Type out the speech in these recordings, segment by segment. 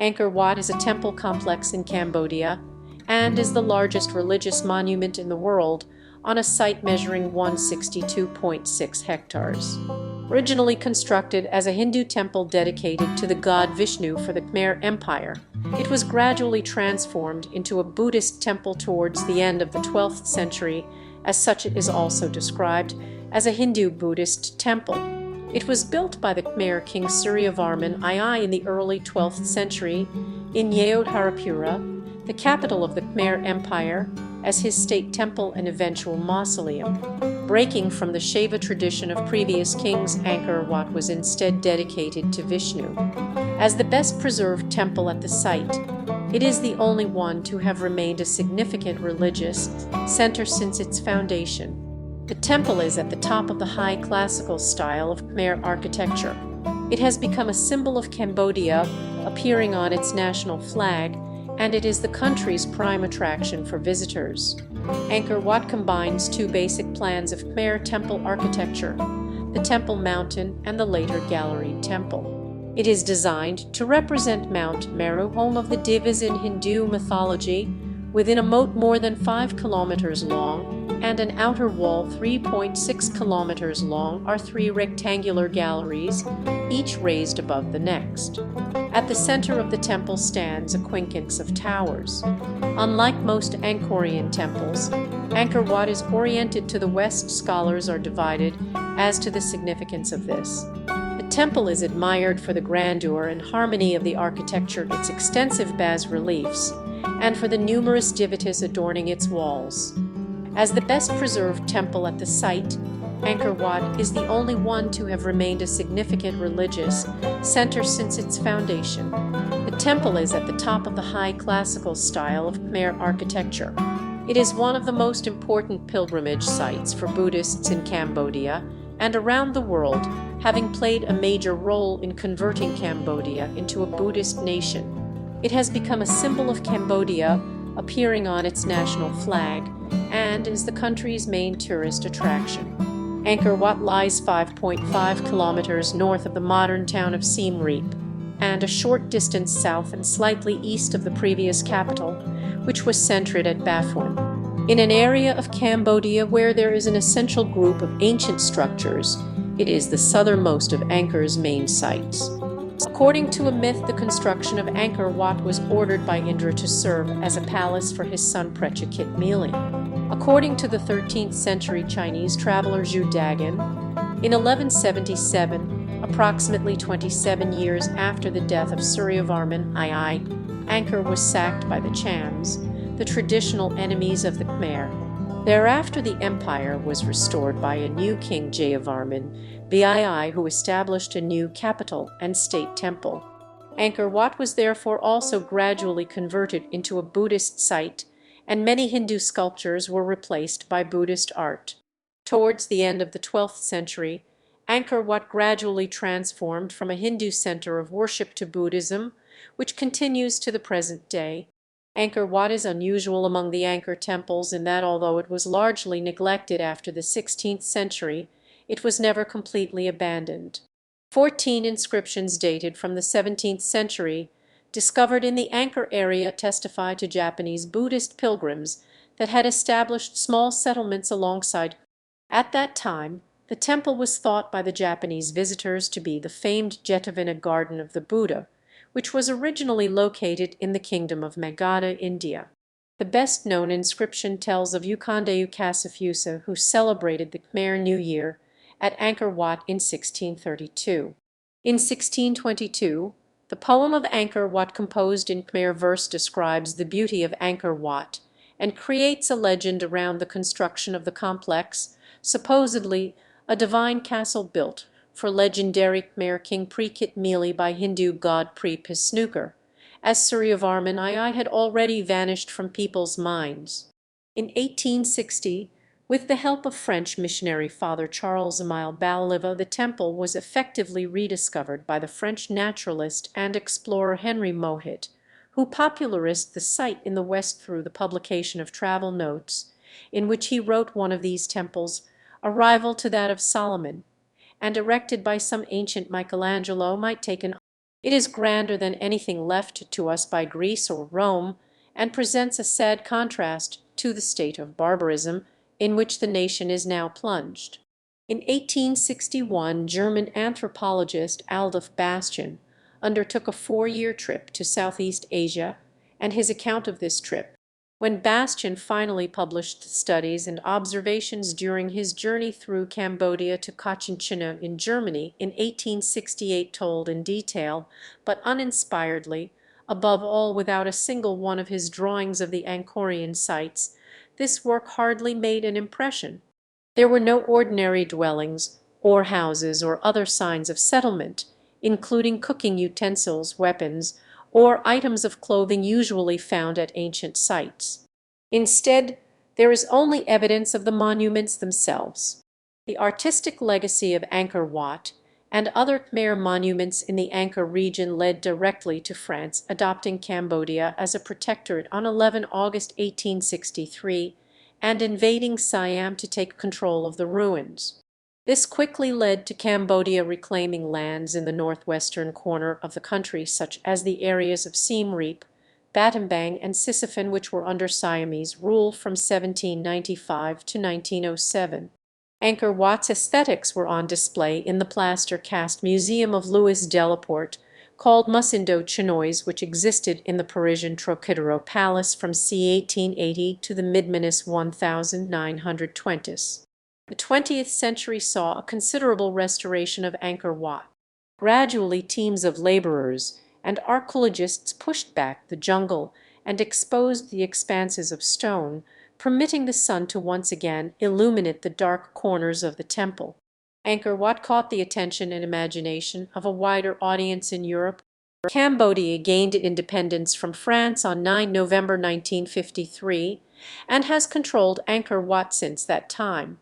Angkor Wat is a temple complex in Cambodia and is the largest religious monument in the world on a site measuring 162.6 hectares. Originally constructed as a Hindu temple dedicated to the god Vishnu for the Khmer Empire, it was gradually transformed into a Buddhist temple towards the end of the 12th century. As such, it is also described as a Hindu-Buddhist temple. It was built by the Khmer king Suryavarman II in the early 12th century in Yodharapura, the capital of the Khmer Empire, as his state temple and eventual mausoleum. Breaking from the Shaiva tradition of previous kings, Angkor Wat was instead dedicated to Vishnu. As the best preserved temple at the site, it is the only one to have remained a significant religious center since its foundation. The temple is at the top of the high classical style of Khmer architecture. It has become a symbol of Cambodia, appearing on its national flag, and it is the country's prime attraction for visitors. Angkor Wat combines two basic plans of Khmer temple architecture, the Temple Mountain and the later Galleried Temple. It is designed to represent Mount Meru, home of the Devas in Hindu mythology, within a moat more than 5 kilometers long and an outer wall 3.6 kilometers long are 3 rectangular galleries, each raised above the next. At the center of the temple stands a quincunx of towers. Unlike most Angkorian temples, Angkor Wat is oriented to the west. Scholars are divided as to the significance of this. The temple is admired for the grandeur and harmony of the architecture, its extensive bas-reliefs, and for the numerous devatas adorning its walls. As the best preserved temple at the site, Angkor Wat is the only one to have remained a significant religious center since its foundation. The temple is at the top of the high classical style of Khmer architecture. It is one of the most important pilgrimage sites for Buddhists in Cambodia and around the world, having played a major role in converting Cambodia into a Buddhist nation. It has become a symbol of Cambodia, appearing on its national flag, and is the country's main tourist attraction. Angkor Wat lies 5.5 kilometers north of the modern town of Siem Reap, and a short distance south and slightly east of the previous capital, which was centered at Baphuon. In an area of Cambodia where there is an essential group of ancient structures, it is the southernmost of Angkor's main sites. According to a myth, the construction of Angkor Wat was ordered by Indra to serve as a palace for his son Prechakit Mili. According to the 13th century Chinese traveler Zhu Dagan, in 1177, approximately 27 years after the death of Suryavarman II, Angkor was sacked by the Chams, the traditional enemies of the Khmer. Thereafter the empire was restored by a new king, Jayavarman II, who established a new capital and state temple. Angkor Wat was therefore also gradually converted into a Buddhist site, and many Hindu sculptures were replaced by Buddhist art. Towards the end of the 12th century, Angkor Wat gradually transformed from a Hindu center of worship to Buddhism, which continues to the present day. Angkor Wat is unusual among the Angkor temples in that although it was largely neglected after the 16th century, it was never completely abandoned. 14 inscriptions dated from the 17th century, discovered in the Angkor area, testify to Japanese Buddhist pilgrims that had established small settlements alongside. At that time, the temple was thought by the Japanese visitors to be the famed Jetavana Garden of the Buddha, which was originally located in the Kingdom of Magadha, India. The best-known inscription tells of Ukandeu Kasafusa, who celebrated the Khmer New Year at Angkor Wat in 1632. In 1622, the poem of Angkor Wat, composed in Khmer verse, describes the beauty of Angkor Wat and creates a legend around the construction of the complex, supposedly a divine castle built for legendary Khmer king Prechakit Mili by Hindu god Pre-Pisnukar, as Suryavarman II had already vanished from people's minds. In 1860, with the help of French missionary Father Charles-Émile Balliva, the temple was effectively rediscovered by the French naturalist and explorer Henry Mohit, who popularized the site in the West through the publication of travel notes, in which he wrote one of these temples, a rival to that of Solomon, and erected by some ancient Michelangelo, might take an It is grander than anything left to us by Greece or Rome, and presents a sad contrast to the state of barbarism in which the nation is now plunged. In 1861 German anthropologist Adolf Bastian undertook a 4-year trip to Southeast Asia, and his account of this trip, when Bastian finally published studies and observations during his journey through Cambodia to Cochinchina in Germany in 1868, told in detail, but uninspiredly, above all without a single one of his drawings of the Angkorian sites, this work hardly made an impression. There were no ordinary dwellings, or houses, or other signs of settlement, including cooking utensils, weapons, or items of clothing usually found at ancient sites. Instead, there is only evidence of the monuments themselves. The artistic legacy of Angkor Wat and other Khmer monuments in the Angkor region led directly to France adopting Cambodia as a protectorate on 11 August 1863 and invading Siam to take control of the ruins. This quickly led to Cambodia reclaiming lands in the northwestern corner of the country, such as the areas of Siem Reap, Battambang, and Sisyphon, which were under Siamese rule from 1795 to 1907. Angkor Wat's aesthetics were on display in the plaster cast museum of Louis Delaporte, called Musindo Chinois, which existed in the Parisian Trocadero Palace from c. 1880 to the mid-minus 1920s. The 20th century saw a considerable restoration of Angkor Wat. Gradually teams of laborers and archaeologists pushed back the jungle and exposed the expanses of stone, permitting the sun to once again illuminate the dark corners of the temple. Angkor Wat caught the attention and imagination of a wider audience in Europe. Cambodia gained independence from France on 9 November 1953 and has controlled Angkor Wat since that time.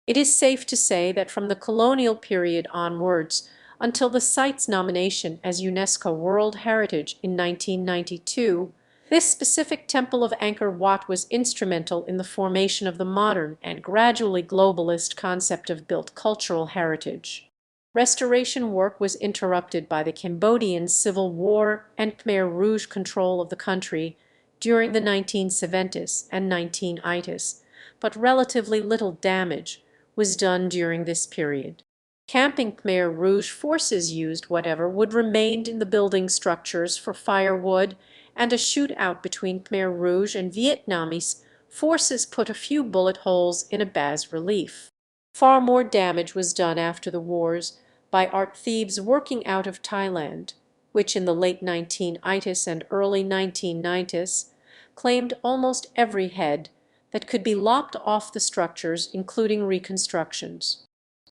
It is safe to say that from the colonial period onwards, until the site's nomination as UNESCO World Heritage in 1992, this specific temple of Angkor Wat was instrumental in the formation of the modern and gradually globalist concept of built cultural heritage. Restoration work was interrupted by the Cambodian Civil War and Khmer Rouge control of the country during the 1970s and 1980s, but relatively little damage was done during this period. Camping Khmer Rouge forces used whatever would remain in the building structures for firewood, and a shootout between Khmer Rouge and Vietnamese forces put a few bullet holes in a bas-relief. Far more damage was done after the wars by art thieves working out of Thailand, which in the late 1980s and early 1990s claimed almost every head that could be lopped off the structures, including reconstructions.